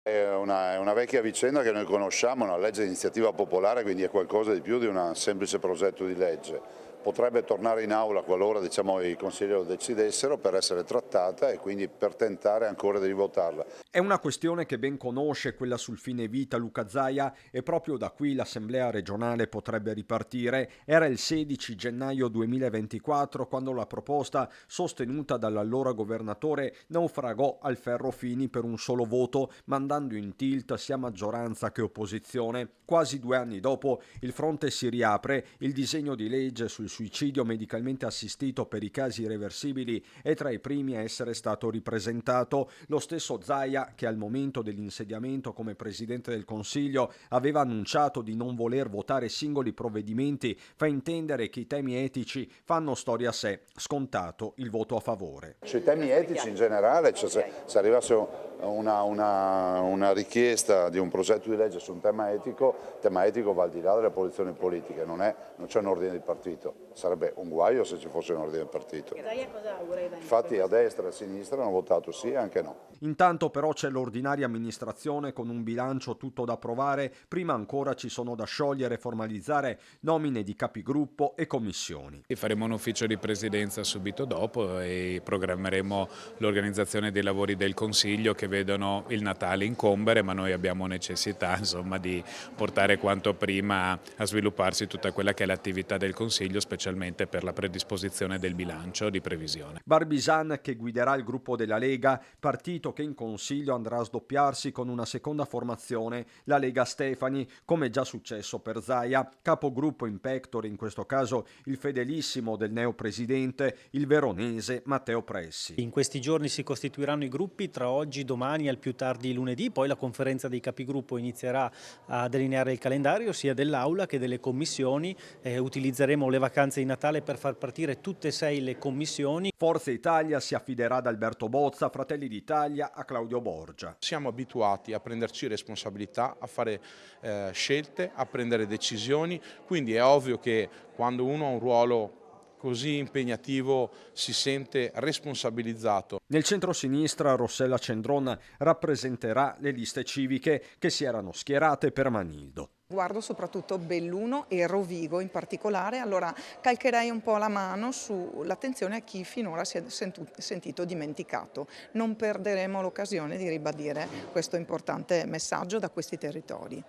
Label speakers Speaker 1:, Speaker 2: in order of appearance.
Speaker 1: È una vecchia vicenda che noi conosciamo, una legge di iniziativa popolare, quindi è qualcosa di più di un semplice progetto di legge. Potrebbe tornare in aula qualora i consigli lo decidessero per essere trattata e quindi per tentare ancora di rivotarla.
Speaker 2: È una questione che ben conosce, quella sul fine vita Luca Zaia, e proprio da qui l'Assemblea regionale potrebbe ripartire. Era il 16 gennaio 2024 quando la proposta, sostenuta dall'allora governatore, naufragò al Ferro Fini per un solo voto, mandando in tilt sia maggioranza che opposizione. Quasi 2 anni dopo il fronte si riapre, il disegno di legge sul suicidio medicalmente assistito per i casi irreversibili è tra i primi a essere stato ripresentato. Lo stesso Zaia, che al momento dell'insediamento come Presidente del Consiglio aveva annunciato di non voler votare singoli provvedimenti, fa intendere che i temi etici fanno storia a sé, scontato il voto a favore.
Speaker 1: Sui temi etici in generale, cioè se arrivasse una richiesta di un progetto di legge su un tema etico va al di là delle posizioni politiche, non c'è un ordine di partito, sarebbe un guaio se ci fosse un ordine di partito. Infatti a destra e a sinistra hanno votato sì e anche no.
Speaker 2: Intanto però c'è l'ordinaria amministrazione con un bilancio tutto da approvare, prima ancora ci sono da sciogliere e formalizzare nomine di capigruppo e commissioni.
Speaker 3: E faremo un ufficio di presidenza subito dopo e programmeremo l'organizzazione dei lavori del Consiglio che vedono il Natale incombere, ma noi abbiamo necessità insomma, di portare quanto prima a svilupparsi tutta quella che è l'attività del Consiglio, specialmente per la predisposizione del bilancio di previsione.
Speaker 2: Barbisan, che guiderà il gruppo della Lega, partito che in Consiglio andrà a sdoppiarsi con una seconda formazione, la Lega Stefani, come già successo per Zaia, capogruppo in pectore in questo caso il fedelissimo del neopresidente, il veronese Matteo Pressi.
Speaker 4: In questi giorni si costituiranno i gruppi, tra oggi, domani e al più tardi lunedì, poi la conferenza dei capigruppo inizierà a delineare il calendario sia dell'Aula che delle commissioni. Utilizzeremo le vacanze di Natale per far partire tutte e 6 le commissioni.
Speaker 2: Forza Italia si affiderà ad Alberto Bozza, Fratelli d'Italia a Claudio Borgia.
Speaker 5: Siamo abituati a prenderci responsabilità, a fare scelte, a prendere decisioni, quindi è ovvio che quando uno ha un ruolo così impegnativo si sente responsabilizzato.
Speaker 2: Nel centro-sinistra Rossella Cendron rappresenterà le liste civiche che si erano schierate per Manildo.
Speaker 6: Guardo soprattutto Belluno e Rovigo in particolare, allora calcherei un po' la mano sull'attenzione a chi finora si è sentito dimenticato. Non perderemo l'occasione di ribadire questo importante messaggio da questi territori.